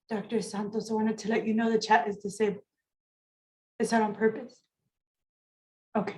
Dr. Santos, I wanted to let you know the chat is disabled. Is that on purpose? Okay.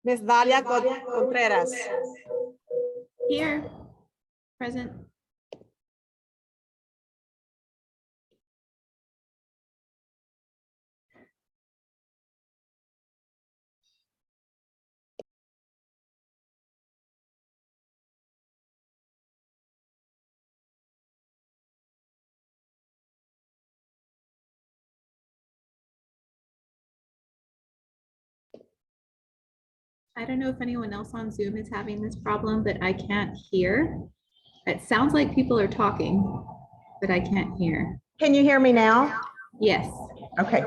Miss Dalia Contreras. Here, present. I don't know if anyone else on Zoom is having this problem, but I can't hear. It sounds like people are talking, but I can't hear. Can you hear me now? Yes. Okay.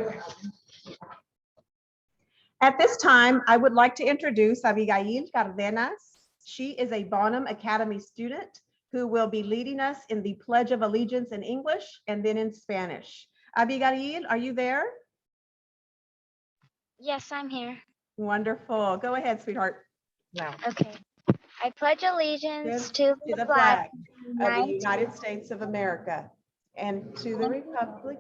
At this time, I would like to introduce Abigail Cardenas. She is a Bonham Academy student who will be leading us in the Pledge of Allegiance in English and then in Spanish. Abigail, are you there? Yes, I'm here. Wonderful. Go ahead, sweetheart. Now, Okay. I pledge allegiance to to the flag of the United States of America and to the republic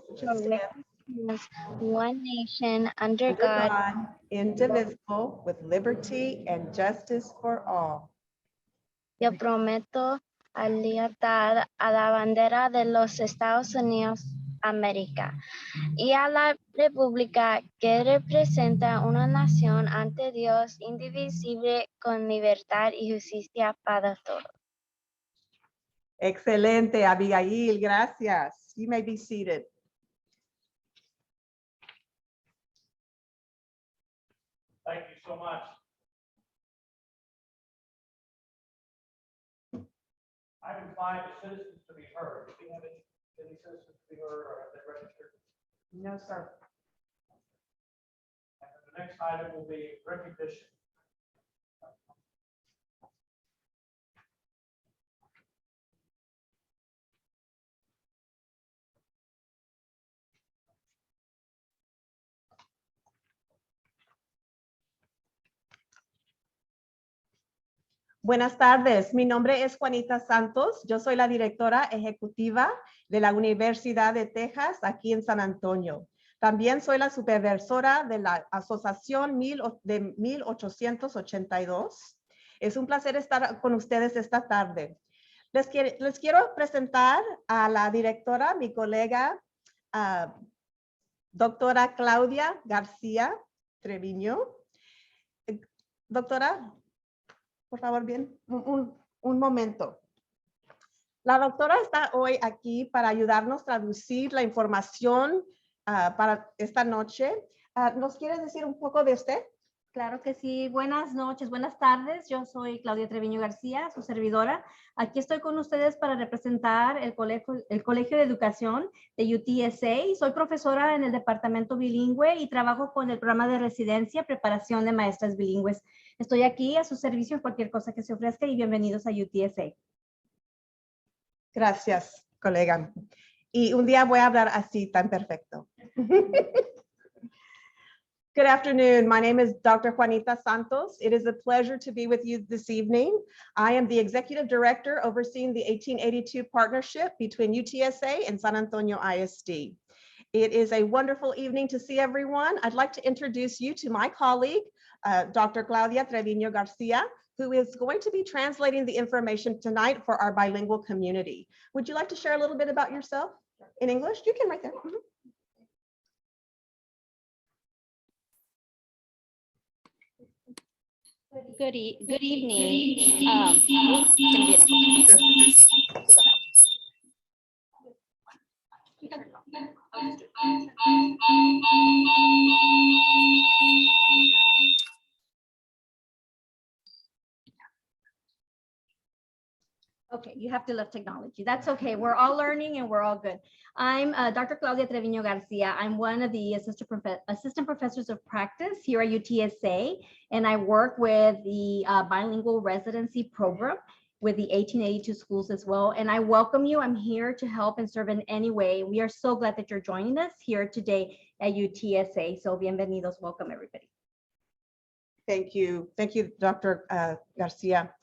which stands one nation under under God. God, indivisible, with liberty and justice for all. Yo prometo lealtad a la bandera de los Estados Unidos América y a la república que representa una nación ante Dios indivisible con libertad y justicia para todos. Excelente, Abigail, gracias. You may be seated. Thank you so much. Item 5 is citizens to be heard. Do we have any citizens to be heard or have they registered? No, sir. And then the next item will be recognition. Buenas tardes, mi nombre es Juanita Santos, yo soy la directora ejecutiva de la Universidad de Texas aquí en San Antonio. También soy la supervisora de la Asociación de 1882. Es un placer estar con ustedes esta tarde. Les quiero presentar a la directora, mi colega, doctora Claudia García Treviño. Doctora, por favor, bien, un momento. La doctora está hoy aquí para ayudarnos a traducir la información para esta noche. ¿Nos quiere decir un poco de usted, Claro que sí. Buenas noches, buenas tardes. Yo soy Claudia Treviño García, su servidora. Aquí estoy con ustedes para representar el Colegio de Educación de UTSA. Soy profesora en el departamento bilingüe y trabajo con el programa de residencia, preparación de maestras bilingües. Estoy aquí a su servicio en cualquier cosa que se ofrezca y bienvenidos a UTSA. Gracias, colega. Y un día voy a hablar así tan perfecto. Good afternoon. My name is Dr. Juanita Santos. It is a pleasure to be with you this evening. I am the Executive Director overseeing the 1882 partnership between UTSA and San Antonio ISD. It is a wonderful evening to see everyone. I'd like to introduce you to my colleague, Dr. Claudia Treviño Garcia, who is going to be translating the information tonight for our bilingual community. Would you like to share a little bit about yourself in English? You can right there. Good evening. It's gonna be Okay, you have to love technology. That's okay. We're all learning and we're all good. I'm Dr. Claudia Treviño Garcia. I'm one of the assistant professors of practice here at UTSA, and I work with the bilingual residency program with the 1882 schools as well. And I welcome you. I'm here to help and serve in any way. We are so glad that you're joining us here today at UTSA. So bienvenidos, welcome everybody. Thank you. Thank you, Dr. Garcia.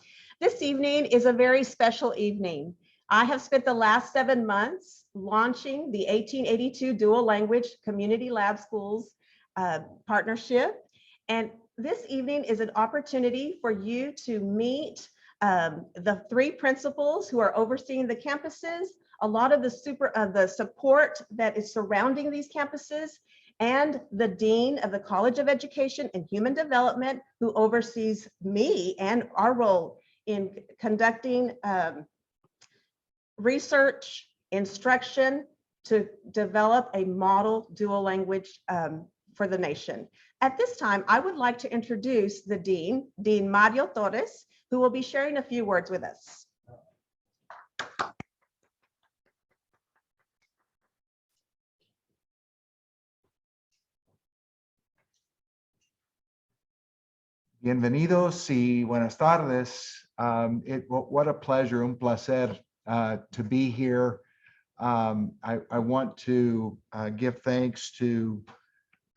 This evening is a very special evening. I have spent the last 7 months launching the 1882 Dual Language Community Lab Schools partnership. And this evening is an opportunity for you to meet the 3 principals who are overseeing the campuses, a lot of the support that is surrounding these campuses, and the Dean of the College of Education and Human Development, who oversees me and our role in conducting research, instruction to develop a model dual language for the nation. At this time, I would like to introduce the Dean, Dean Mario Torres, who will be sharing a few words with us. Bienvenidos y buenas tardes. What a pleasure, un placer to be here. I want to give thanks to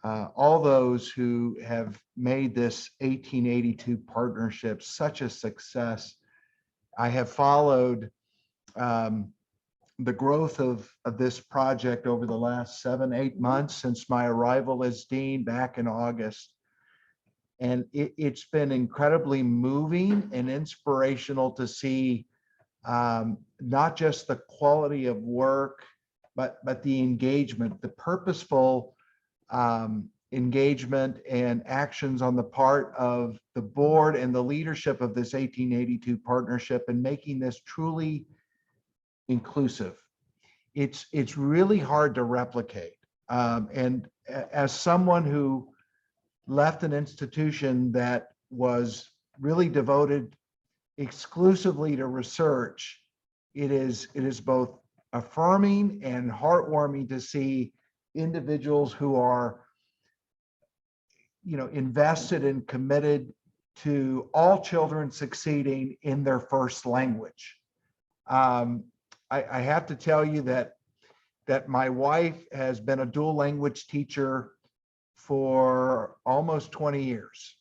all those who have made this 1882 partnership such a success. I have followed the growth of this project over the last 7-8 months since my arrival as dean back in August. And it's been incredibly moving and inspirational to see not just the quality of work, but the engagement, the purposeful engagement and actions on the part of the board and the leadership of this 1882 partnership and making this truly inclusive. It's really hard to replicate. And as someone who left an institution that was really devoted exclusively to research, it is both affirming and heartwarming to see individuals who are, invested and committed to all children succeeding in their first language. I have to tell you that my wife has been a dual language teacher for almost 20 years.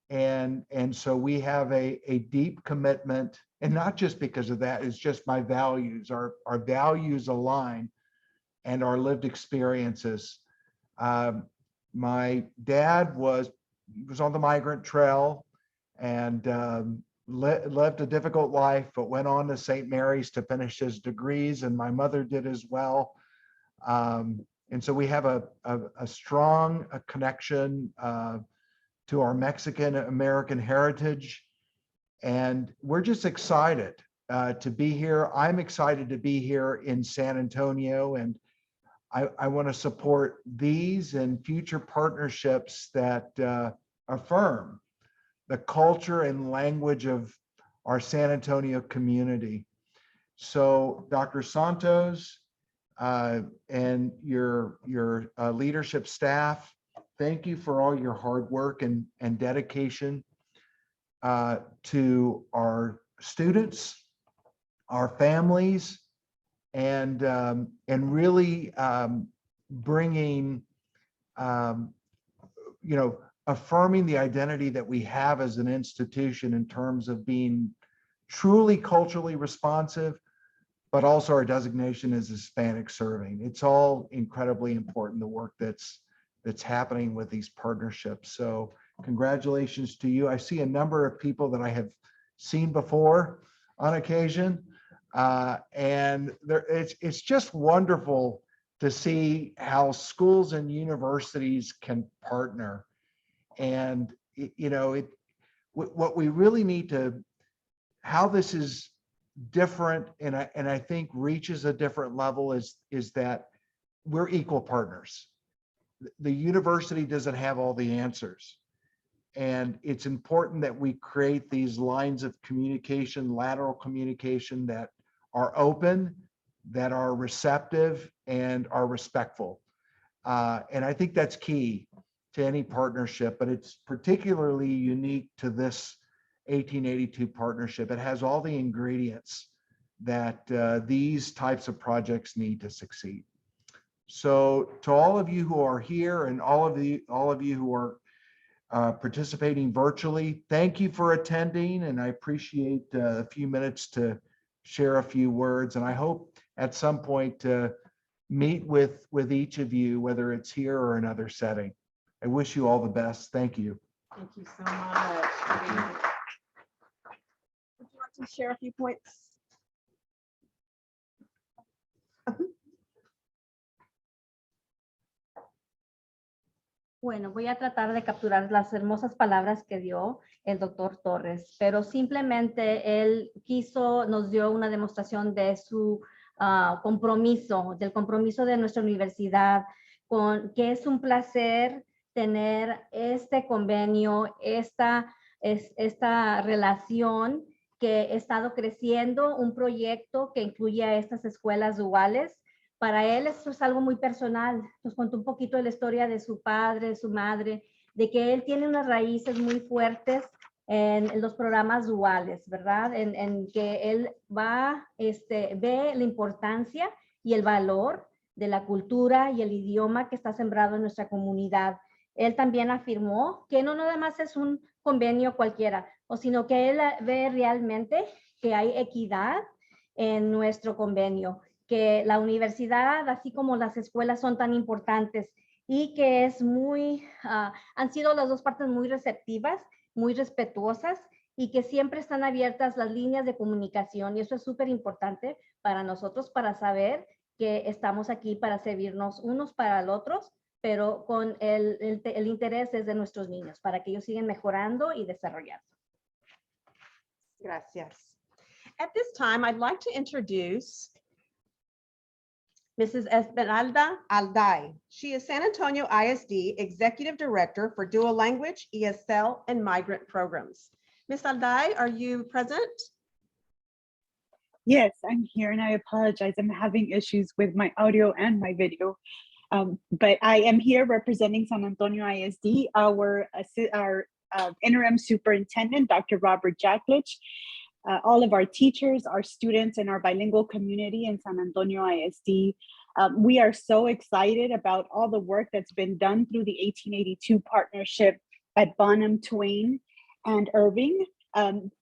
And so we have a deep commitment, and not just because of that, it's just my values, our values align and our lived experiences. My dad was on the migrant trail and lived a difficult life, but went on to St. Mary's to finish his degrees, and my mother did as well. And so we have a strong connection to our Mexican American heritage. And we're just excited to be here. I'm excited to be here in San Antonio. And I want to support these and future partnerships that affirm the culture and language of our San Antonio community. So Dr. Santos and your leadership staff, thank you for all your hard work and dedication to our students, our families, and really bringing, affirming the identity that we have as an institution in terms of being truly culturally responsive, but also our designation as Hispanic serving. It's all incredibly important, the work that's happening with these partnerships. So congratulations to you. I see a number of people that I have seen before on occasion. And it's just wonderful to see how schools and universities can partner. And, what we really need to, how this is different and I think reaches a different level is that we're equal partners. The university doesn't have all the answers. And it's important that we create these lines of communication, lateral communication that are open, that are receptive, and are respectful. And I think that's key to any partnership, but it's particularly unique to this 1882 partnership. It has all the ingredients that these types of projects need to succeed. So to all of you who are here and all of you who are participating virtually, thank you for attending, and I appreciate a few minutes to share a few words. And I hope at some point to meet with each of you, whether it's here or another setting. I wish you all the best. Thank you. Thank you so much. Would you like to share a few points? Bueno, voy a tratar de capturar las hermosas palabras que dio el doctor Torres, pero simplemente él nos dio una demostración de su compromiso, del compromiso de nuestra universidad, que es un placer tener este convenio, esta relación que ha estado creciendo, un proyecto que incluye a estas escuelas duales. Para él esto es algo muy personal. Nos contó un poquito de la historia de su padre, su madre, de que él tiene unas raíces muy fuertes en los programas duales, ¿verdad? En que él ve la importancia y el valor de la cultura y el idioma que está sembrado en nuestra comunidad. Él también afirmó que no nada más es un convenio cualquiera, sino que él ve realmente que hay equidad en nuestro convenio, que la universidad, así como las escuelas, son tan importantes y que han sido las dos partes muy receptivas, muy respetuosas y que siempre están abiertas las líneas de comunicación. Y eso es súper importante para nosotros, para saber que estamos aquí para servirnos unos para los otros, pero con el interés desde nuestros niños, para que ellos sigan mejorando y desarrollando. Gracias. At this time, I'd like to introduce Mrs. Esmeralda Alday. She is San Antonio ISD Executive Director for Dual Language, ESL, and Migrant Programs. Ms. Alday, are you present? Yes, I'm here and I apologize. I'm having issues with my audio and my video. But I am here representing San Antonio ISD, our interim superintendent, Dr. Robert Jacklich, all of our teachers, our students, and our bilingual community in San Antonio ISD. We are so excited about all the work that's been done through the 1882 partnership at Bonham, Twain, and Irving.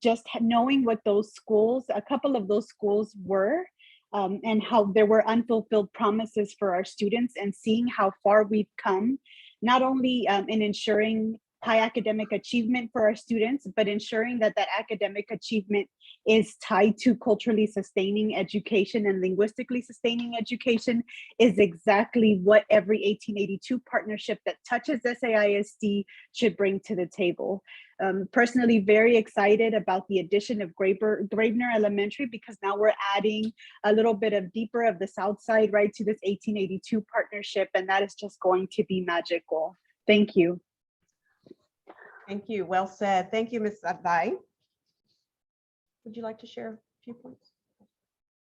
Just knowing what those schools, a couple of those schools were, and how there were unfulfilled promises for our students, and seeing how far we've come, not only in ensuring high academic achievement for our students, but ensuring that that academic achievement is tied to culturally sustaining education and linguistically sustaining education is exactly what every 1882 partnership that touches SAISD should bring to the table. Personally, very excited about the addition of Gravener Elementary, because now we're adding a little bit of deeper of the South Side right to this 1882 partnership, and that is just going to be magical. Thank you. Thank you. Well said. Thank you, Ms. Adai. Would you like to share a few points?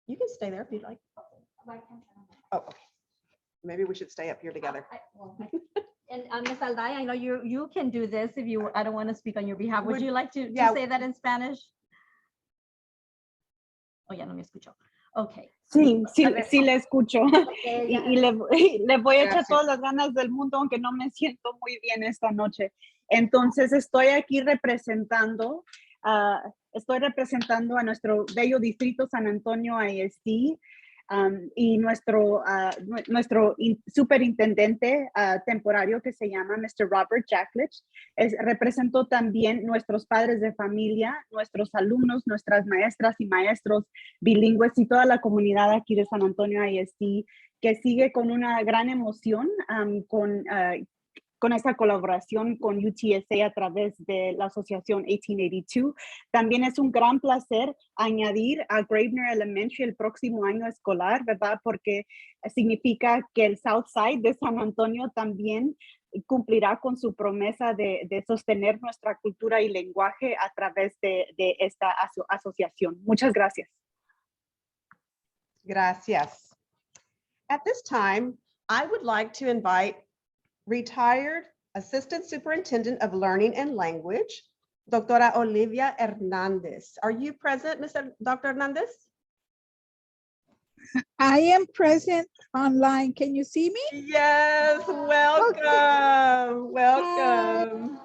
You can stay there if you'd like. Oh, okay. Maybe we should stay up here together. And Ms. Alday, I know you can do this if you, I don't want to speak on your behalf. Would Would- you like to yeah. say that in Spanish? Oh, ya no me escuchó. Okay. Sí, sí, A ver. sí le escucho. Y le voy a echar Gracias. todas las ganas del mundo, aunque no me siento muy bien esta noche. Entonces estoy aquí representando, estoy representando a nuestro bello distrito San Antonio ISD y nuestro superintendente temporario que se llama Mr. Robert Jacklich. Representó también nuestros padres de familia, nuestros alumnos, nuestras maestras y maestros bilingües y toda la comunidad aquí de San Antonio ISD que sigue con una gran emoción con esta colaboración con UTSA a través de la asociación 1882. También es un gran placer añadir a Gravener Elementary el próximo año escolar, ¿verdad? Porque significa que el South Side de San Antonio también cumplirá con su promesa de sostener nuestra cultura y lenguaje a través de esta asociación. Muchas gracias. Gracias. At this time, I would like to invite retired Assistant Superintendent of Learning and Language, Doctora Olivia Hernandez. Are you present, Dr. Hernandez? I am present online. Can you see me? Yes, welcome, welcome.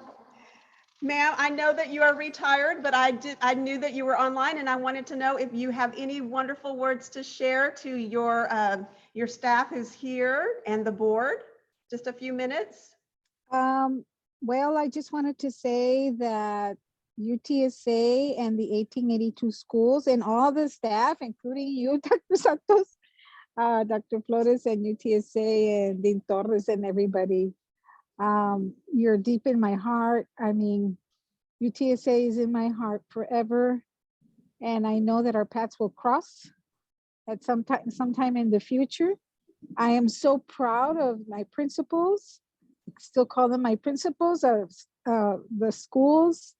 Ma'am, I know that you are retired, but I knew that you were online and I wanted to know if you have any wonderful words to share to your staff who's here and the board. Just a few minutes. Well, I just wanted to say that UTSA and the 1882 schools and all the staff, including you, Dr. Santos, Dr. Flores and UTSA and Dean Torres and everybody, you're deep in my heart. I mean, UTSA is in my heart forever. And I know that our paths will cross at sometime in the future. I am so proud of my principals, still call them my principals of the schools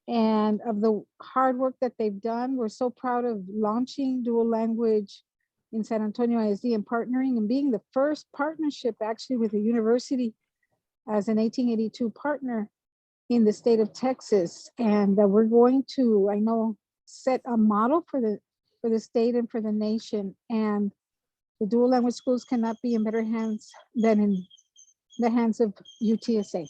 and of the hard work that they've done. We're so proud of launching dual language in San Antonio ISD and partnering and being the first partnership actually with the university as an 1882 partner in the state of Texas. And we're going to, I know, set a model for the state and for the nation. And the dual language schools cannot be in better hands than in the hands of UTSA.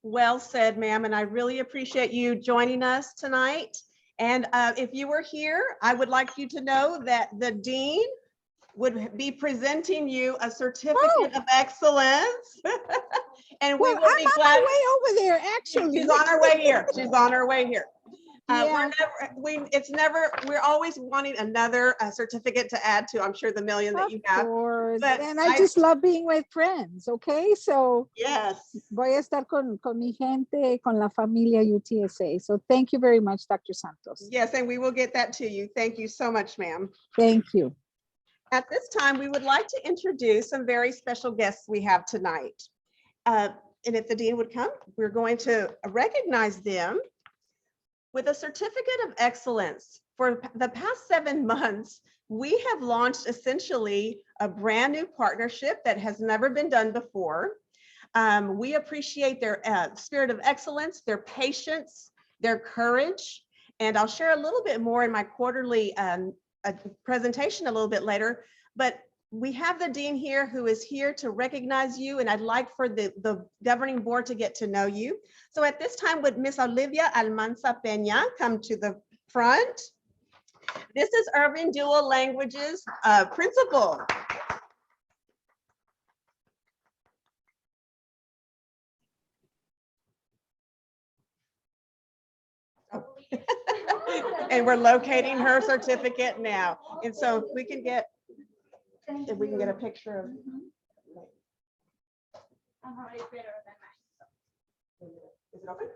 Well said, ma'am, and I really appreciate you joining us tonight. And if you were here, I would like you to know that the dean would be presenting you a certificate of excellence. And we Well, will I'm be on glad. my way over there, actually. She's on her way here. She's on her way here. Yeah. We're always wanting another certificate to add to, I'm sure, the million that you Of have. course. But And I just love being with friends, okay? So Yes. voy a estar con mi gente, con la familia UTSA. So thank you very much, Dr. Santos. Yes, and we will get that to you. Thank you so much, ma'am. Thank you. At this time, we would like to introduce some very special guests we have tonight. And if the dean would come, we're going to recognize them with a certificate of excellence. For the past 7 months, we have launched essentially a brand new partnership that has never been done before. We appreciate their spirit of excellence, their patience, their courage, and I'll share a little bit more in my quarterly presentation a little bit later, but we have the dean here who is here to recognize you, and I'd like for the governing board to get to know you. So at this time, would Miss Olivia Almanza Peña come to the front? This is Urban Dual Languages principal. And we're locating her certificate now. And so if we can get a picture of. Is it open?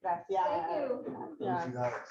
Gracias. Thank you. Gracias.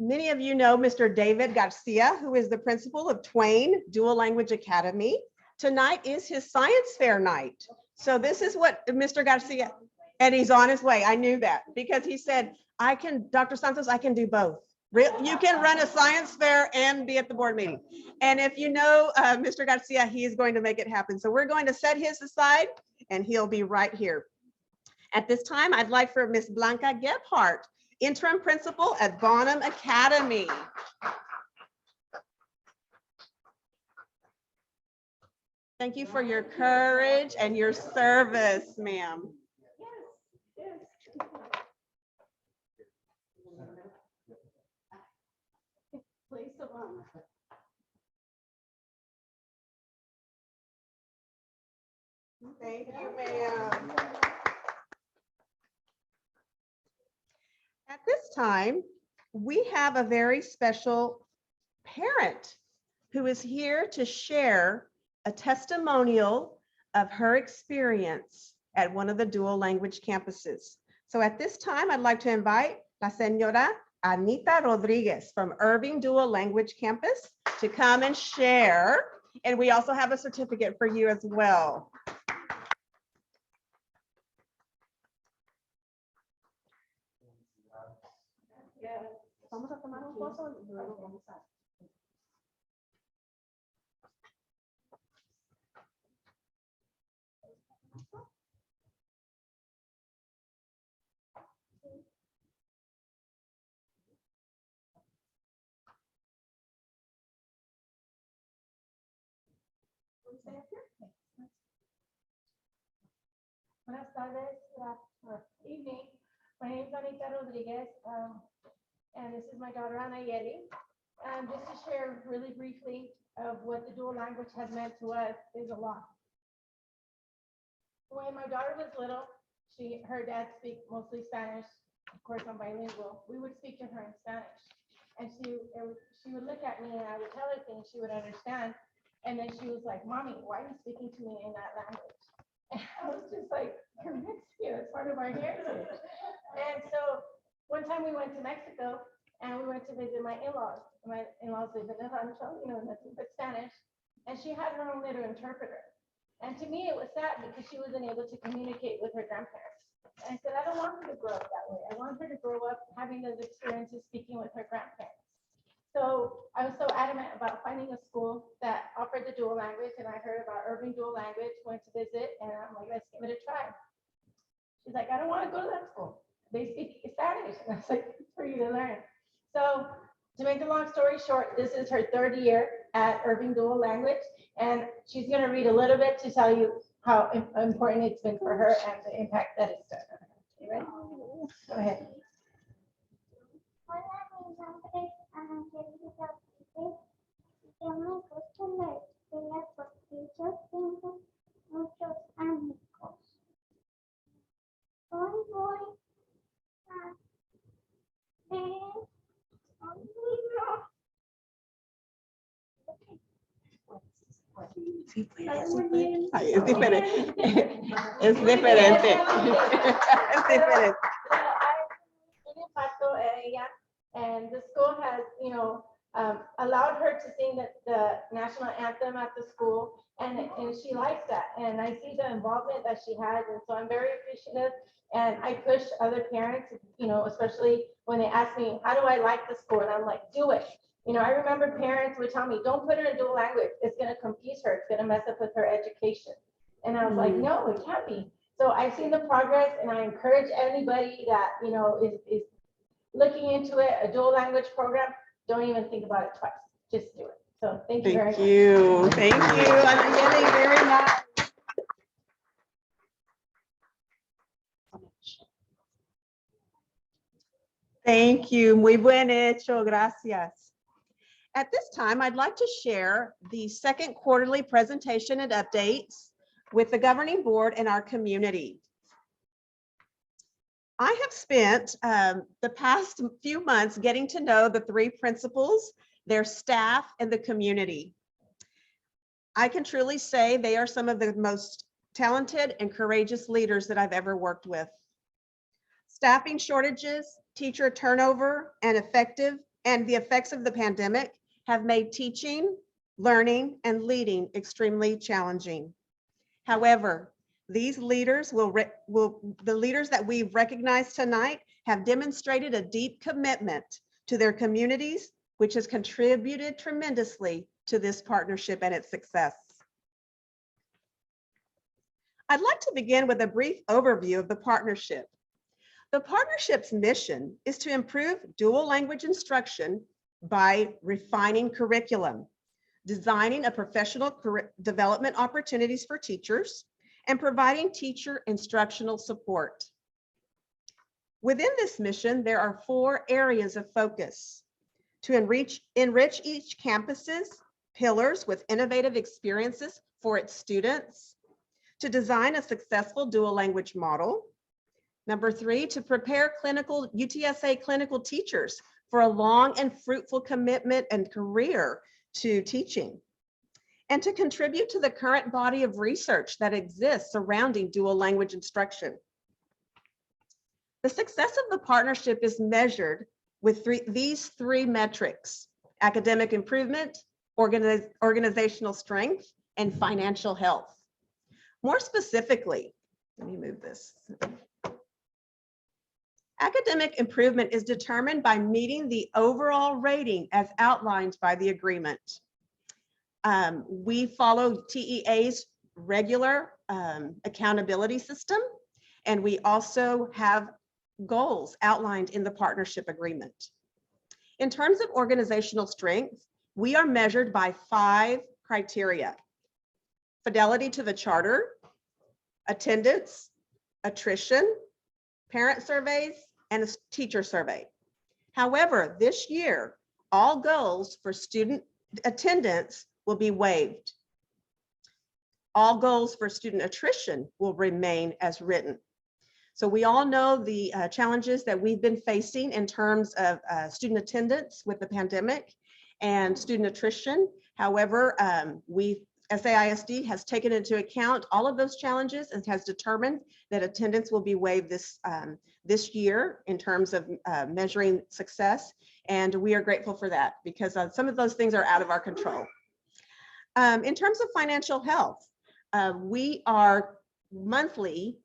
Many of you know Mr. David Garcia, who is the principal of Twain Dual Language Academy. Tonight is his science fair night. So this is what Mr. Garcia, and he's on his way. I knew that because he said, I can, Dr. Santos, I can do both. You can run a science fair and be at the board meeting. And if you know Mr. Garcia, he is going to make it happen. So we're going to set his aside and he'll be right here. At this time, I'd like for Miss Blanca Gebhardt, interim principal at Bonham Academy. Thank you for your courage and your service, ma'am. Thank you, ma'am. At this time, we have a very special parent who is here to share a testimonial of her experience at one of the dual language campuses. So at this time, I'd like to invite La Señora Anita Rodriguez from Irving Dual Language Campus to come and share. And we also have a certificate for you as well. Vamos a tomar un poco y luego vamos a. Buenas tardes, evening. My name is Anita Rodriguez, and this is my daughter Anayeli. And just to share really briefly of what the dual language has meant to us is a lot. When my daughter was little, her dad speak mostly Spanish. Of course, I'm bilingual. We would speak to her in Spanish, and she would look at me, and I would tell her things she would understand. And then she was like, "Mommy, why are you speaking to me in that language?" And I was just like, "You're Mexican, it's part of our heritage." And so one time we went to Mexico and we went to visit my in-laws. My in-laws live in the rancho, nothing but Spanish. And she had her own little interpreter. And to me, it was sad because she wasn't able to communicate with her grandparents. And I said, I don't want her to grow up that way. I want her to grow up having those experiences speaking with her grandparents. So I was so adamant about finding a school that offered the dual language, and I heard about Irving Dual Language, went to visit, and I'm like, let's give it a try. She's like, I don't want to go to that school. They speak Spanish. And I was like, it's for you to learn. So to make the long story short, this is her third year at Irving Dual Language, and she's going to read a little bit to tell you how important it's been for her and the impact that it's done on her. You ready? Go ahead. Hola, mi nombre es Angelina Rodríguez. Yo me gusta la escuela porque yo tengo muchos amigos. Hoy voy a leer un libro. Sí, ay, es diferente. Es diferente. Es diferente. And the school has, allowed her to sing the national anthem at the school, and she likes that. And I see the involvement that she has, and so I'm very appreciative. And I push other parents, especially when they ask me, how do I like the school? And I'm like, do it. I remember parents would tell me, don't put her in dual language. It's going to confuse her. It's going to mess up with her education. And I was like, no, it can't be. So I've seen the progress, and I encourage anybody that, is looking into it, a dual language program, don't even think about it twice. Just do it. So thank you very much. Thank you. Thank you. I'm getting very nice. Thank you. Muy buen hecho. Gracias. At this time, I'd like to share the second quarterly presentation and updates with the governing board and our community. I have spent the past few months getting to know the three principals, their staff, and the community. I can truly say they are some of the most talented and courageous leaders that I've ever worked with. Staffing shortages, teacher turnover, and the effects of the pandemic have made teaching, learning, and leading extremely challenging. However, these leaders the leaders that we've recognized tonight have demonstrated a deep commitment to their communities, which has contributed tremendously to this partnership and its success. I'd like to begin with a brief overview of the partnership. The partnership's mission is to improve dual language instruction by refining curriculum, designing a professional development opportunities for teachers, and providing teacher instructional support. Within this mission, there are 4 areas of focus: to enrich each campus's pillars with innovative experiences for its students, to design a successful dual language model. Number 3, to prepare UTSA clinical teachers for a long and fruitful commitment and career to teaching, and to contribute to the current body of research that exists surrounding dual language instruction. The success of the partnership is measured with these 3 metrics: academic improvement, organizational strength, and financial health. More specifically, let me move this. Academic improvement is determined by meeting the overall rating as outlined by the agreement. We follow TEA's regular accountability system, and we also have goals outlined in the partnership agreement. In terms of organizational strength, we are measured by 5 criteria: fidelity to the charter, attendance, attrition, parent surveys, and a teacher survey. However, this year, all goals for student attendance will be waived. All goals for student attrition will remain as written. So we all know the challenges that we've been facing in terms of student attendance with the pandemic and student attrition. However, SAISD has taken into account all of those challenges and has determined that attendance will be waived this year in terms of measuring success. And we are grateful for that because some of those things are out of our control. In terms of financial health, we are monthly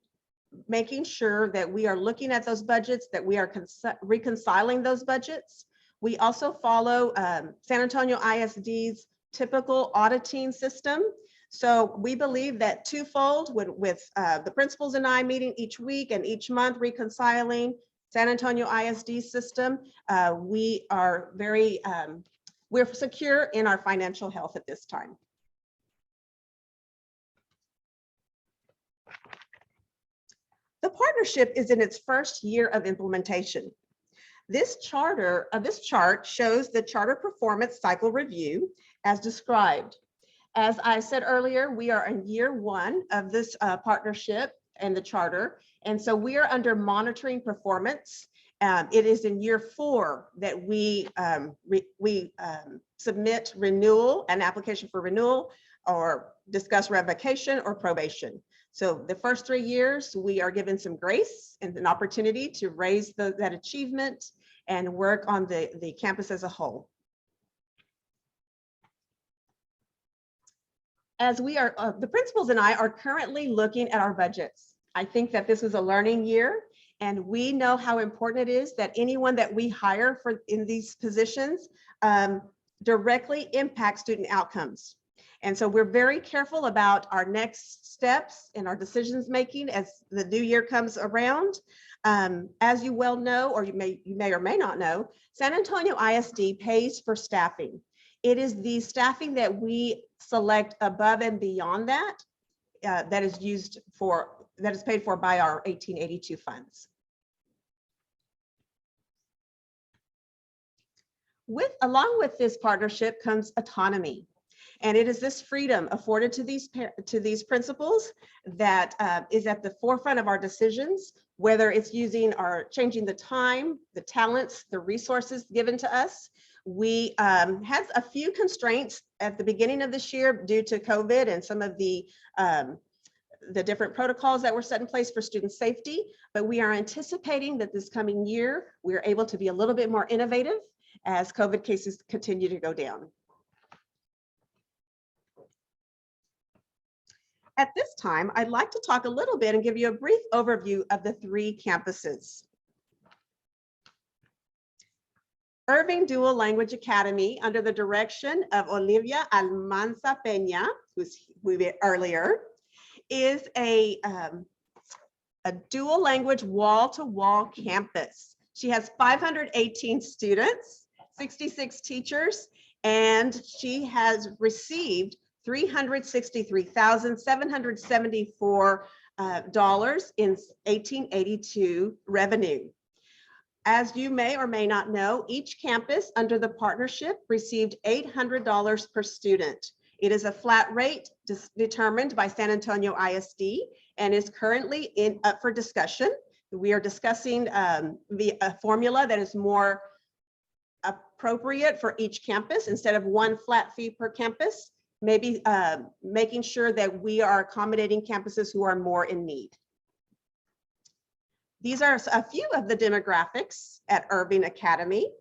making sure that we are looking at those budgets, that we are reconciling those budgets. We also follow San Antonio ISD's typical auditing system. So we believe that twofold with the principals and I meeting each week and each month reconciling San Antonio ISD system, we are very, we're secure in our financial health at this time. The partnership is in its first year of implementation. This chart shows the charter performance cycle review as described. As I said earlier, we are in year 1 of this partnership and the charter. And so we are under monitoring performance. It is in year 4 that we submit an application for renewal or discuss revocation or probation. So the first 3 years, we are given some grace and an opportunity to raise that achievement and work on the campus as a whole. As we are, the principals and I are currently looking at our budgets. I think that this was a learning year, and we know how important it is that anyone that we hire in these positions directly impacts student outcomes. And so we're very careful about our next steps in our decisions making as the new year comes around. As you well know, or you may or may not know, San Antonio ISD pays for staffing. It is the staffing that we select above and beyond that, that is paid for by our 1882 funds. Along with this partnership comes autonomy. And it is this freedom afforded to these principals that is at the forefront of our decisions, whether it's using or changing the time, the talents, the resources given to us. We had a few constraints at the beginning of this year due to COVID and some of the the different protocols that were set in place for student safety, but we are anticipating that this coming year, we are able to be a little bit more innovative as COVID cases continue to go down. At this time, I'd like to talk a little bit and give you a brief overview of the 3 campuses. Irving Dual Language Academy, under the direction of Olivia Almanza Peña, who's we met earlier, is a dual language wall-to-wall campus. She has 518 students, 66 teachers, and she has received $363,774 in 1882 revenue. As you may or may not know, each campus under the partnership received $800 per student. It is a flat rate determined by San Antonio ISD and is currently up for discussion. We are discussing a formula that is more appropriate for each campus instead of one flat fee per campus, maybe making sure that we are accommodating campuses who are more in need. These are a few of the demographics at Irving Academy.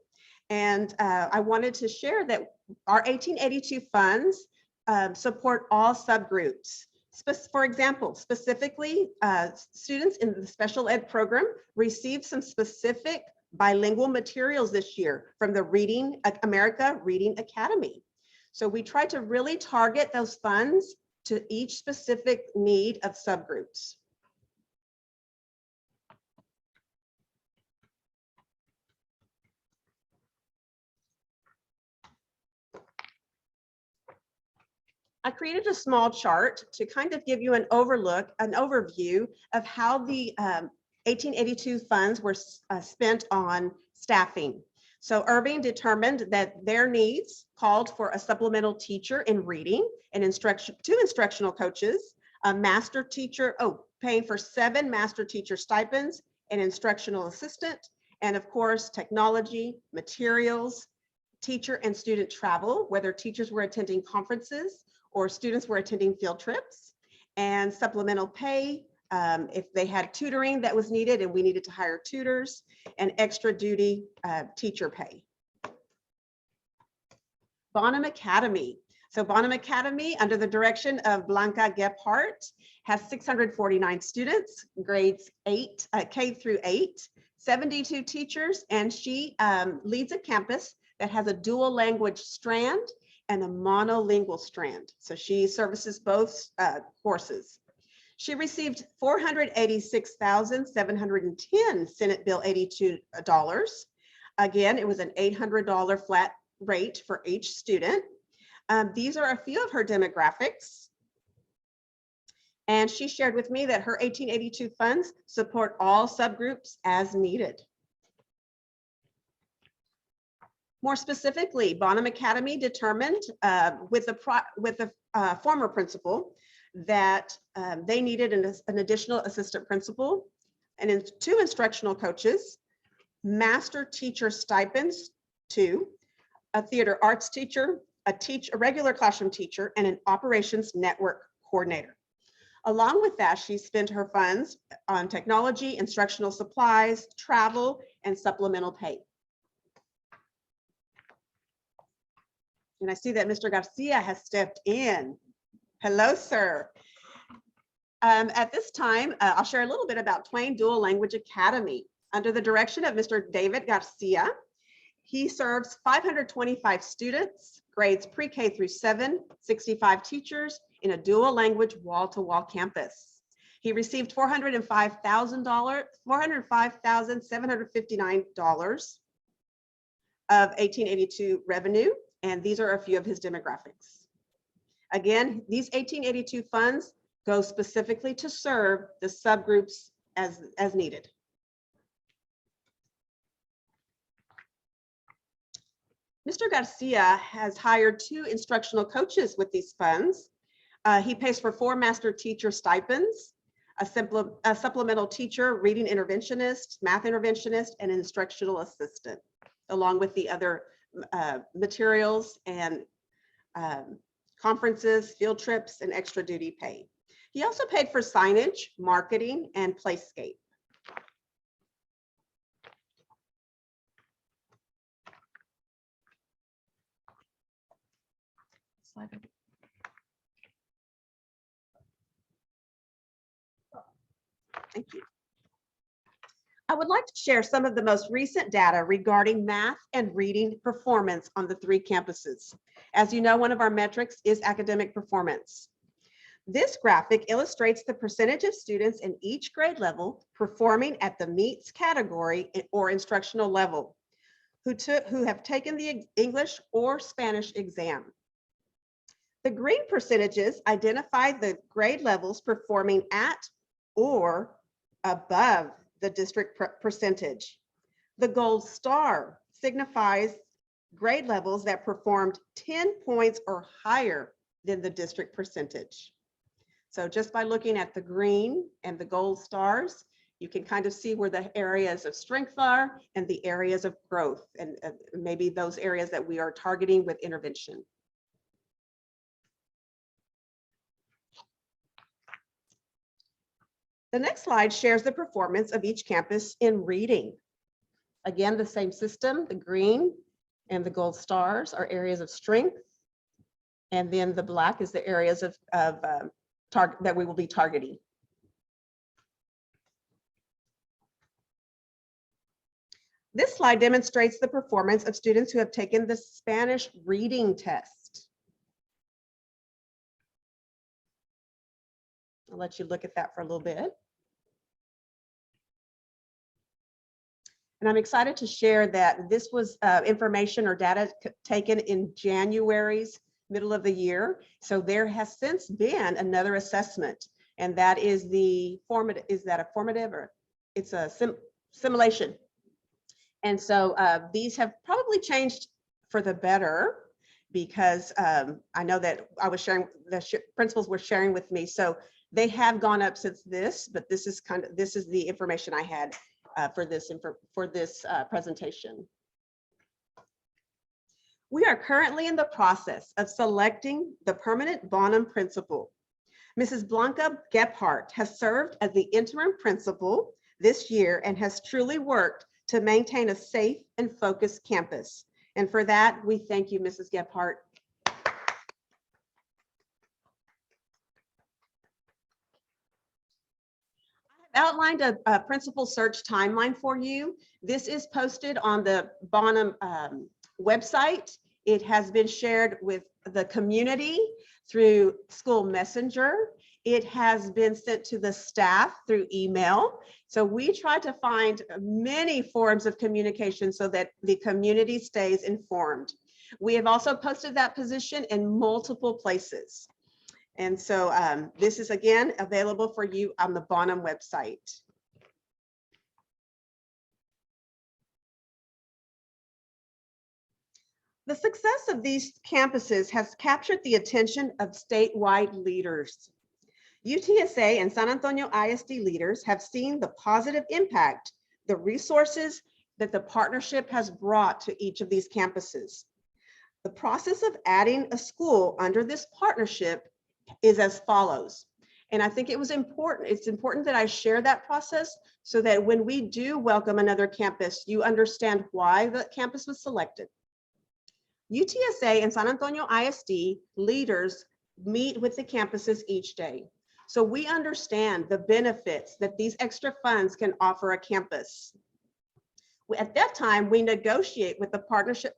And I wanted to share that our 1882 funds support all subgroups. For example, specifically, students in the special ed program received some specific bilingual materials this year from the America Reading Academy. So we try to really target those funds to each specific need of subgroups. I created a small chart to kind of give you an overview of how the 1882 funds were spent on staffing. So Irving determined that their needs called for a supplemental teacher in reading and instruction, 2 instructional coaches, a master teacher, paying for 7 master teacher stipends, an instructional assistant, and of course, technology, materials, teacher and student travel, whether teachers were attending conferences or students were attending field trips, and supplemental pay if they had tutoring that was needed and we needed to hire tutors, and extra duty teacher pay. Bonham Academy. So Bonham Academy, under the direction of Blanca Gephardt, has 649 students, grades K through 8, 72 teachers, and she leads a campus that has a dual language strand and a monolingual strand. So she services both courses. She received $486,710 Senate Bill $82. Again, it was an $800 flat rate for each student. These are a few of her demographics. And she shared with me that her 1882 funds support all subgroups as needed. More specifically, Bonham Academy determined with the former principal that they needed an additional assistant principal and 2 instructional coaches, master teacher stipends, 2, a theater arts teacher, a regular classroom teacher, and an operations network coordinator. Along with that, she spent her funds on technology, instructional supplies, travel, and supplemental pay. And I see that Mr. Garcia has stepped in. Hello, sir. At this time, I'll share a little bit about Twain Dual Language Academy. Under the direction of Mr. David Garcia, he serves 525 students, grades pre-K through 7, 65 teachers in a dual language wall-to-wall campus. He received $405,759 of 1882 revenue. And these are a few of his demographics. Again, these 1882 funds go specifically to serve the subgroups as needed. Mr. Garcia has hired 2 instructional coaches with these funds. He pays for 4 master teacher stipends, a supplemental teacher, reading interventionist, math interventionist, and an instructional assistant, along with the other materials and conferences, field trips, and extra duty pay. He also paid for signage, marketing, and playscape. Slide over. Thank you. I would like to share some of the most recent data regarding math and reading performance on the 3 campuses. As you know, one of our metrics is academic performance. This graphic illustrates the percentage of students in each grade level performing at the meets category or instructional level who have taken the English or Spanish exam. The green percentages identify the grade levels performing at or above the district percentage. The gold star signifies grade levels that performed 10 points or higher than the district percentage. So just by looking at the green and the gold stars, you can kind of see where the areas of strength are and the areas of growth, and maybe those areas that we are targeting with intervention. The next slide shares the performance of each campus in reading. Again, the same system, the green and the gold stars are areas of strength. And then the black is the areas that we will be targeting. This slide demonstrates the performance of students who have taken the Spanish reading test. I'll let you look at that for a little bit. And I'm excited to share that this was information or data taken in January's middle of the year. So there has since been another assessment, and that is the formative. Is that a formative, or it's a simulation? And so these have probably changed for the better, because I know that I was sharing, the principals were sharing with me. So they have gone up since this, but this is the information I had for this presentation. We are currently in the process of selecting the permanent Bonham principal. Mrs. Blanca Gephardt has served as the interim principal this year and has truly worked to maintain a safe and focused campus. And for that, we thank you, Mrs. Gephardt. Outlined a principal search timeline for you. This is posted on the Bonham website. It has been shared with the community through School Messenger. It has been sent to the staff through email. So we try to find many forms of communication so that the community stays informed. We have also posted that position in multiple places. And so this is, again, available for you on the Bonham website. The success of these campuses has captured the attention of statewide leaders. UTSA and San Antonio ISD leaders have seen the positive impact, the resources that the partnership has brought to each of these campuses. The process of adding a school under this partnership is as follows. And I think it's important that I share that process so that when we do welcome another campus, you understand why the campus was selected. UTSA and San Antonio ISD leaders meet with the campuses each day. So we understand the benefits that these extra funds can offer a campus. At that time, we negotiate the partnership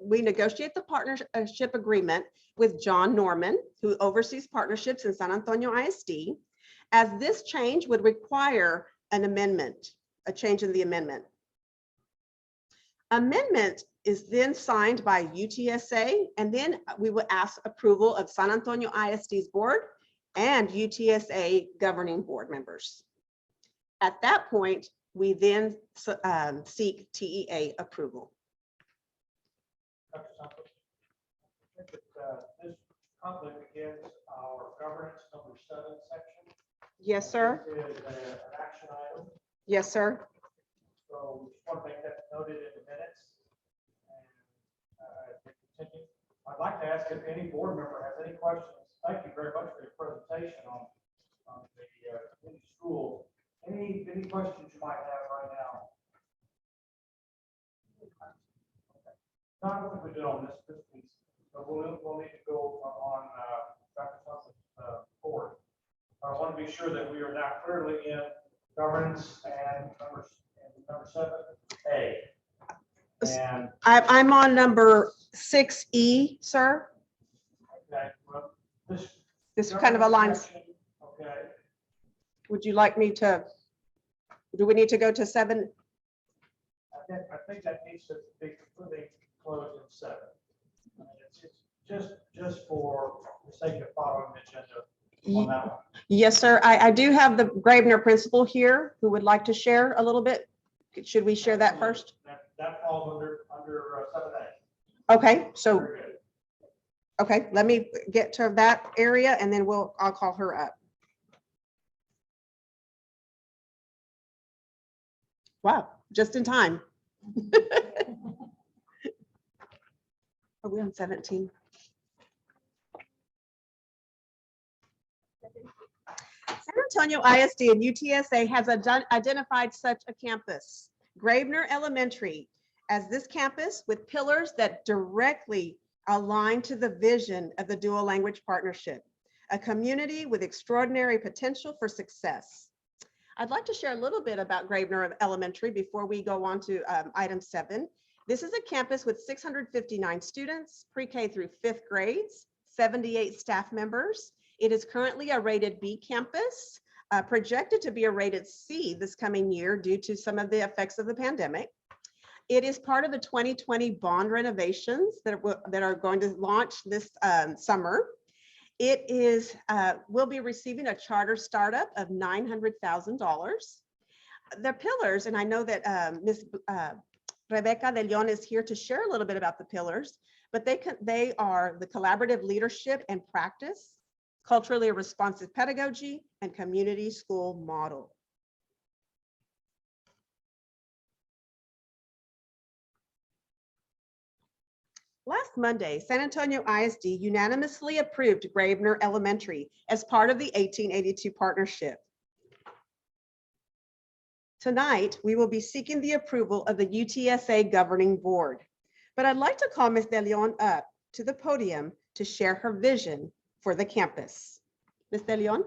agreement with John Norman, who oversees partnerships in San Antonio ISD, as this change would require an amendment, a change in the amendment. Amendment is then signed by UTSA, and then we will ask approval of San Antonio ISD's board and UTSA governing board members. At that point, we then seek TEA approval. Dr. Santos, I think that this conflict begins our governance number 7 section. Yes, sir. This is an action item. Yes, sir. So we just want to make that noted in the minutes. And continue. I'd like to ask if any board member has any questions. Thank you very much for your presentation on community school. Any questions you might have right now? No, I don't think we did on this piece, but we'll need to go on Dr. Thompson's board. I want to be sure that we are now clearly in governance and number 7A. And I'm on number 6E, sir. okay, well, This kind of aligns. section, okay. Would you like me to, do we need to go to 7? I think that needs to be completely closed in 7. I mean, it's just for the sake of following the agenda on that one. Yes, sir. I do have the Gravener principal here who would like to share a little bit. Should we share that first? That falls under 7A. Okay, so, Very good. okay, let me get to that area and then I'll call her up. Wow, just in time. Are we on 17? San Antonio ISD and UTSA has identified such a campus, Gravener Elementary, as this campus with pillars that directly align to the vision of the dual language partnership, a community with extraordinary potential for success. I'd like to share a little bit about Gravener Elementary before we go on to item 7. This is a campus with 659 students, pre-K through 5th grades, 78 staff members. It is currently a rated B campus, projected to be a rated C this coming year due to some of the effects of the pandemic. It is part of the 2020 bond renovations that are going to launch this summer. It is will be receiving a charter startup of $900,000. The pillars, and I know that Ms. Rebecca de Leon is here to share a little bit about the pillars, but they are the collaborative leadership and practice, culturally responsive pedagogy, and community school model. Last Monday, San Antonio ISD unanimously approved Gravener Elementary as part of the 1882 partnership. Tonight, we will be seeking the approval of the UTSA governing board, but I'd like to call Ms. De Leon up to the podium to share her vision for the campus. Ms. De Leon.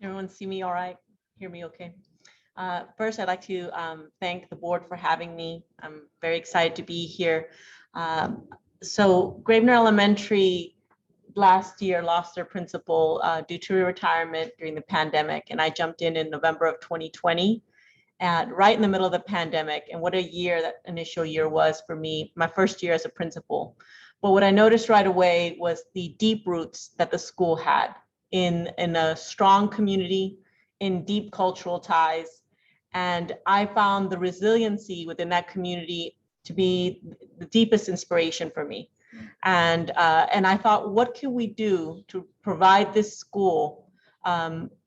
Everyone see me all right? Hear me okay? First, I'd like to thank the board for having me. I'm very excited to be here. So Gravener Elementary last year lost their principal due to retirement during the pandemic, and I jumped in November of 2020, and right in the middle of the pandemic. And what a year that initial year was for me, my first year as a principal. But what I noticed right away was the deep roots that the school had in a strong community, in deep cultural ties. And I found the resiliency within that community to be the deepest inspiration for me. And I thought, what can we do to provide this school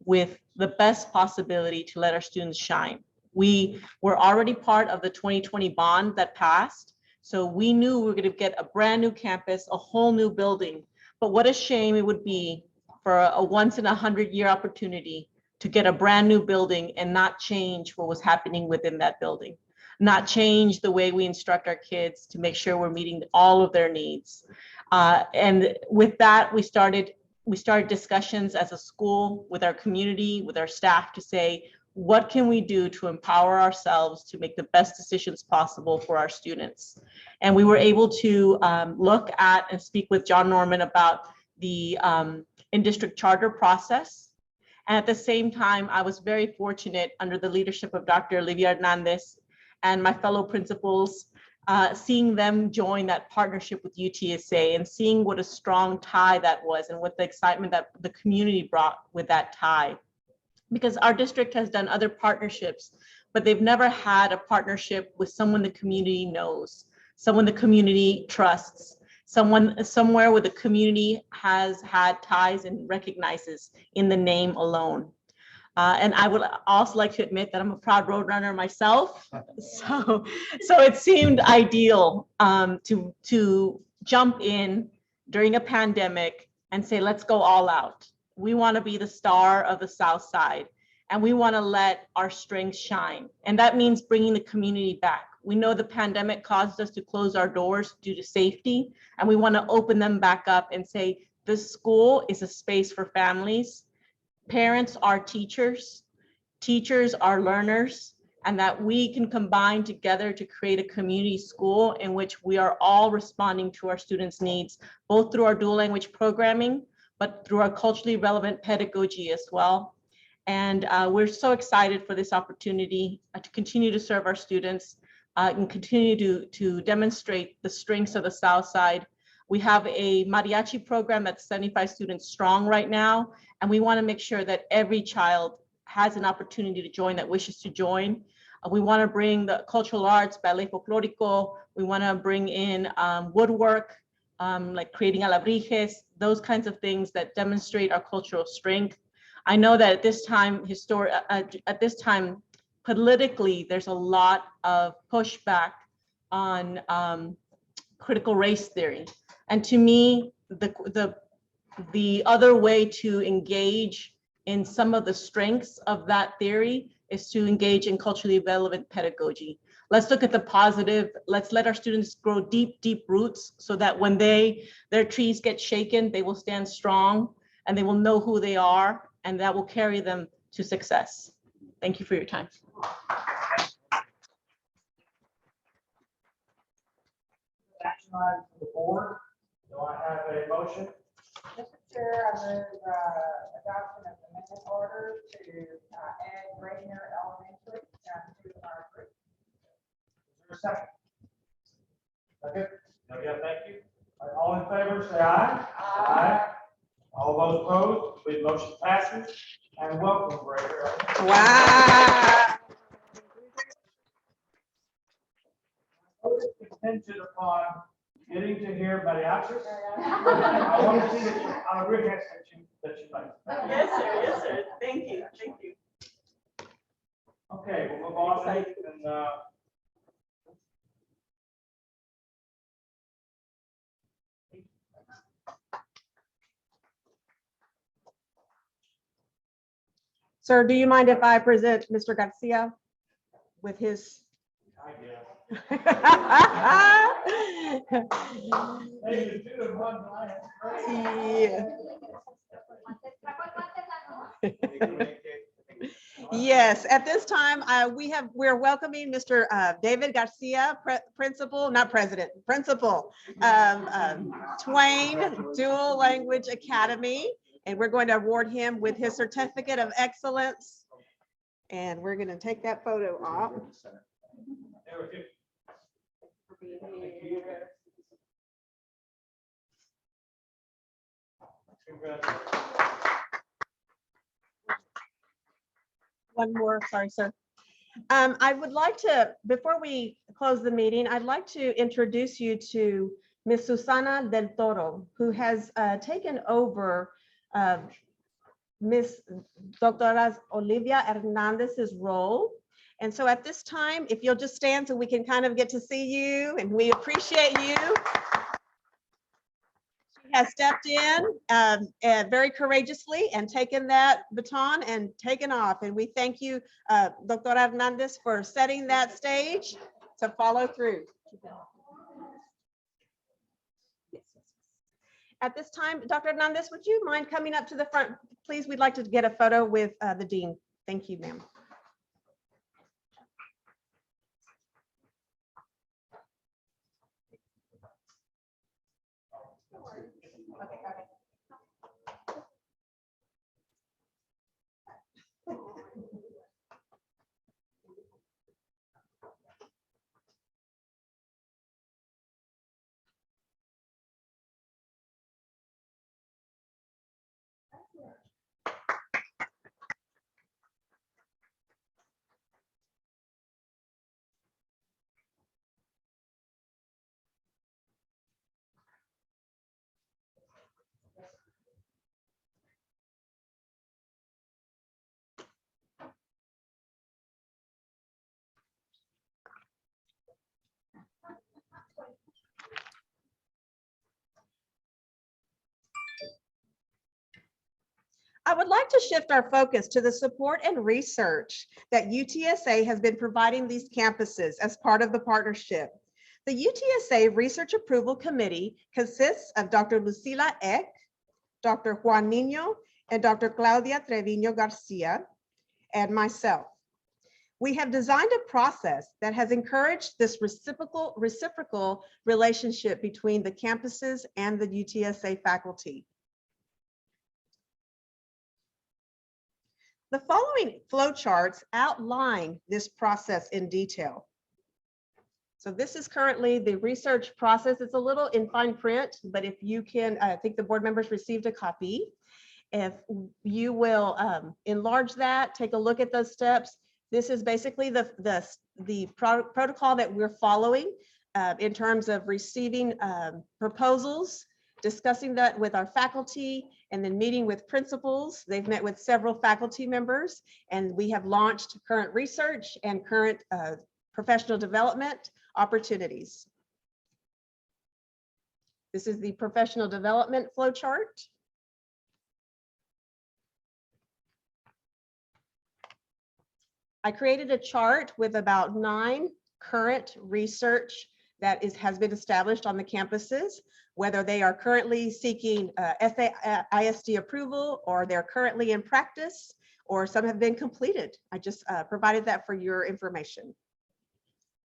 with the best possibility to let our students shine? We were already part of the 2020 bond that passed. So we knew we were going to get a brand new campus, a whole new building. But what a shame it would be for a once in 100-year opportunity to get a brand new building and not change what was happening within that building, not change the way we instruct our kids to make sure we're meeting all of their needs. And with that, we started discussions as a school with our community, with our staff to say, what can we do to empower ourselves to make the best decisions possible for our students? And we were able to look at and speak with John Norman about the in-district charter process. And at the same time, I was very fortunate under the leadership of Dr. Olivia Hernandez and my fellow principals, seeing them join that partnership with UTSA and seeing what a strong tie that was and what the excitement that the community brought with that tie. Because our district has done other partnerships, but they've never had a partnership with someone the community knows, someone the community trusts, somewhere where the community has had ties and recognizes in the name alone. And I would also like to admit that I'm a proud Roadrunner myself. So it seemed ideal to jump in during a pandemic and say, let's go all out. We want to be the star of the South Side, and we want to let our strengths shine. And that means bringing the community back. We know the pandemic caused us to close our doors due to safety, and we want to open them back up and say, this school is a space for families. Parents are teachers, teachers are learners, and that we can combine together to create a community school in which we are all responding to our students' needs, both through our dual language programming, but through our culturally relevant pedagogy as well. And we're so excited for this opportunity to continue to serve our students and continue to demonstrate the strengths of the South Side. We have a mariachi program that's 75 students strong right now, and we want to make sure that every child has an opportunity to join that wishes to join. We want to bring the cultural arts, ballet folklorico. We want to bring in woodwork, like creating alabrijes, those kinds of things that demonstrate our cultural strength. I know that at this time, politically, there's a lot of pushback on critical race theory. And to me, the other way to engage in some of the strengths of that theory is to engage in culturally relevant pedagogy. Let's look at the positive. Let's let our students grow deep, deep roots so that when their trees get shaken, they will stand strong and they will know who they are, and that will carry them to success. Thank you for your time. Action items for the board. Do I have a motion? Mr. Chair, I move adoption of the minute order to add Grayner Elementary to our group. Is there a second? Second? No, yeah, thank you. All right, all in favor, say aye. Aye. All those opposed, the motion passes. And welcome, Grayner. Wow. Contingent upon getting to hear mariachis. I want to see that you, on a real hand that you like. Yes, sir. Yes, sir. Thank you. Thank you. Okay, we'll move on and Sir, do you mind if I present Mr. Garcia with his? I guess. Yeah. Yes, at this time, we're welcoming Mr. David Garcia, Principal Twain Dual Language Academy. And we're going to award him with his certificate of excellence. And we're going to take that photo off. One more, sorry, sir. I would like to, before we close the meeting, I'd like to introduce you to Ms. Susana del Toro, who has taken over Ms. Doctora Olivia Hernandez's role. And so at this time, if you'll just stand so we can kind of get to see you, and we appreciate you. She has stepped in very courageously and taken that baton and taken off. And we thank you, Doctora Hernandez, for setting that stage to follow through. At this time, Dr. Hernandez, would you mind coming up to the front? Please, we'd like to get a photo with the dean. Thank you, ma'am. I would like to shift our focus to the support and research that UTSA has been providing these campuses as part of the partnership. The UTSA Research Approval Committee consists of Dr. Lucila Eck, Dr. Juan Niño, and Dr. Claudia Treviño Garcia, and myself. We have designed a process that has encouraged this reciprocal relationship between the campuses and the UTSA faculty. The following flowcharts outline this process in detail. So this is currently the research process. It's a little in fine print, but if you can, I think the board members received a copy. If you will enlarge that, take a look at those steps. This is basically the protocol that we're following in terms of receiving proposals, discussing that with our faculty, and then meeting with principals. They've met with several faculty members, and we have launched current research and current professional development opportunities. This is the professional development flowchart. I created a chart with about 9 current research that has been established on the campuses, whether they are currently seeking ISD approval, or they're currently in practice, or some have been completed. I just provided that for your information.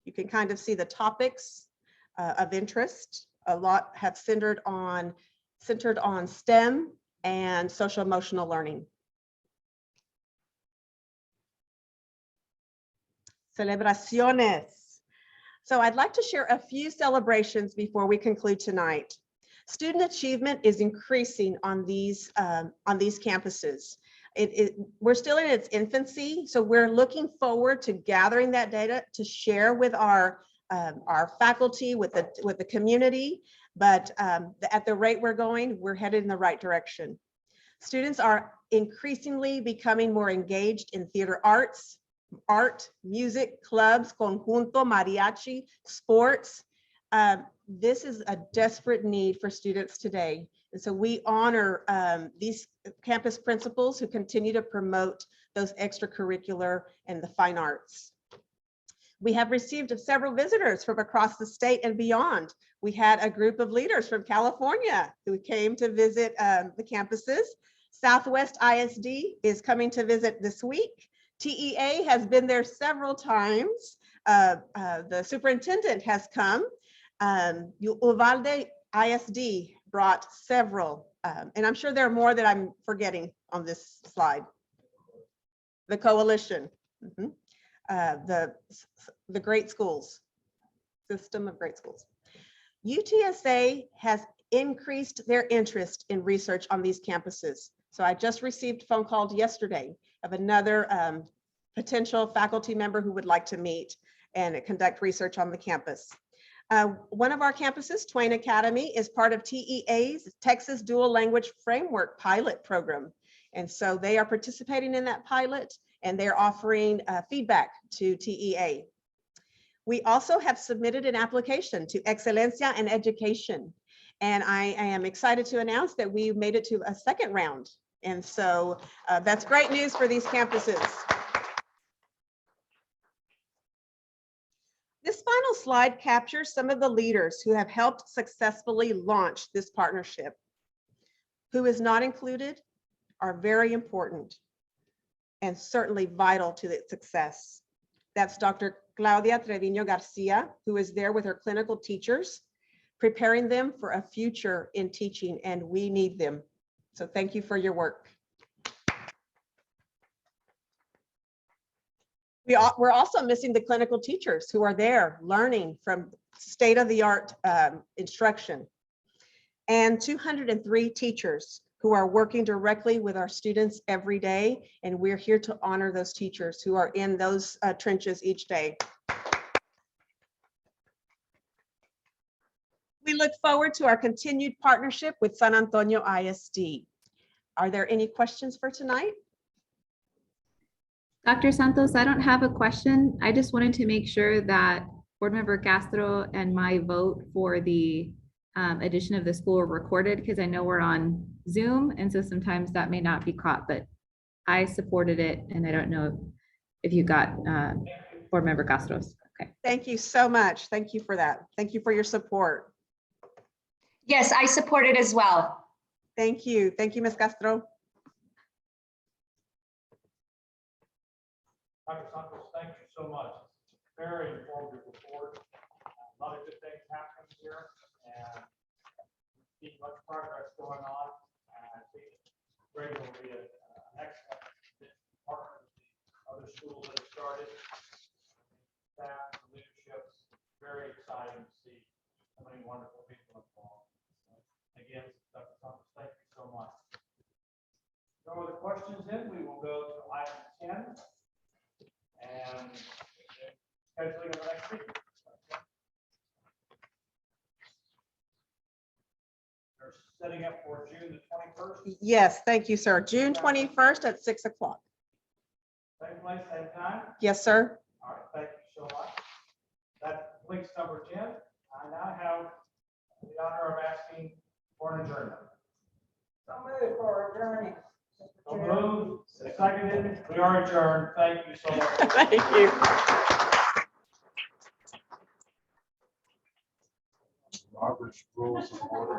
You can kind of see the topics of interest. A lot have centered on STEM and social emotional learning. Celebraciones. So I'd like to share a few celebrations before we conclude tonight. Student achievement is increasing on these campuses. We're still in its infancy, so we're looking forward to gathering that data to share with our faculty, with the community. But at the rate we're going, we're headed in the right direction. Students are increasingly becoming more engaged in theater arts, art, music, clubs, conjunto, mariachi, sports. This is a desperate need for students today. And so we honor these campus principals who continue to promote those extracurricular and the fine arts. We have received several visitors from across the state and beyond. We had a group of leaders from California who came to visit the campuses. Southwest ISD is coming to visit this week. TEA has been there several times. The superintendent has come. Uvalde ISD brought several, and I'm sure there are more that I'm forgetting on this slide. The coalition, the great schools, system of great schools. UTSA has increased their interest in research on these campuses. So I just received a phone call yesterday of another potential faculty member who would like to meet and conduct research on the campus. One of our campuses, Twain Academy, is part of TEA's Texas Dual Language Framework pilot program. And so they are participating in that pilot, and they're offering feedback to TEA. We also have submitted an application to Excelencia in Education. And I am excited to announce that we made it to a second round. And so that's great news for these campuses. This final slide captures some of the leaders who have helped successfully launch this partnership. Who is not included are very important and certainly vital to its success. That's Dr. Claudia Treviño Garcia, who is there with her clinical teachers, preparing them for a future in teaching, and we need them. So thank you for your work. We're also missing the clinical teachers who are there learning from state-of-the-art instruction, and 203 teachers who are working directly with our students every day. And we're here to honor those teachers who are in those trenches each day. We look forward to our continued partnership with San Antonio ISD. Are there any questions for tonight? Dr. Santos, I don't have a question. I just wanted to make sure that Board Member Castro and my vote for the addition of the school were recorded, because I know we're on Zoom, and so sometimes that may not be caught, but I supported it, and I don't know if you got Board Member Castros. Okay. Thank you so much. Thank you for that. Thank you for your support. Yes, I support it as well. Thank you. Thank you, Ms. Castro. Dr. Santos, thank you so much. Very informative report. A lot of good things happening here, and see much progress going on. And I think Greg will be an excellent partner with the other schools that have started. Staff, leadership, very exciting to see so many wonderful people involved. Again, Dr. Santos, thank you so much. No other questions then, we will go to item 10. And scheduling of the next meeting. They're setting up for June the 21st. Yes, thank you, sir. June 21st at 6 o'clock. Same place, same time. Yes, sir. All right, thank you so much. That completes number 10. I now have the honor of asking for an adjournment. So move for adjourning. So moved, seconded, we are adjourned. Thank you so much. Thank you. Robert's Rules of Order.